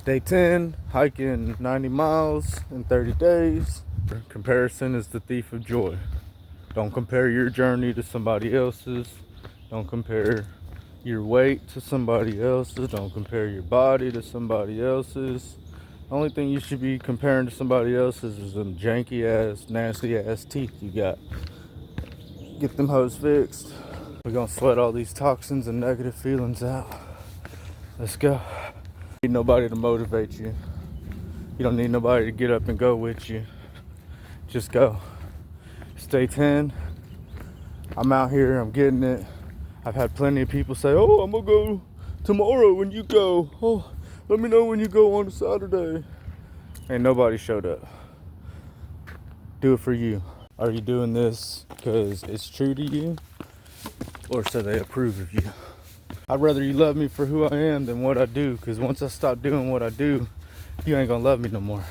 Day 10, hiking 90 miles in 30 days. Comparison is the thief of joy. Don't compare your journey to somebody else's. Don't compare your weight to somebody else's. Don't compare your body to somebody else's. The only thing you should be comparing to somebody else's is them janky ass, nasty ass teeth you got. Get them hoes fixed. We're gonna sweat all these toxins and negative feelings out. Let's go. You need nobody to motivate you. You don't need nobody to get up and go with you. Just go. Stay 10. I'm out here, I'm getting it. I've had plenty of people say, oh, I'm gonna go tomorrow when you go. Oh, let me know when you go on a Saturday. Ain't nobody showed up. Do it for you. Are you doing this because it's true to you, or so they approve of you? I'd rather you love me for who I am than what I do, because once I stop doing what I do, you ain't gonna love me no more.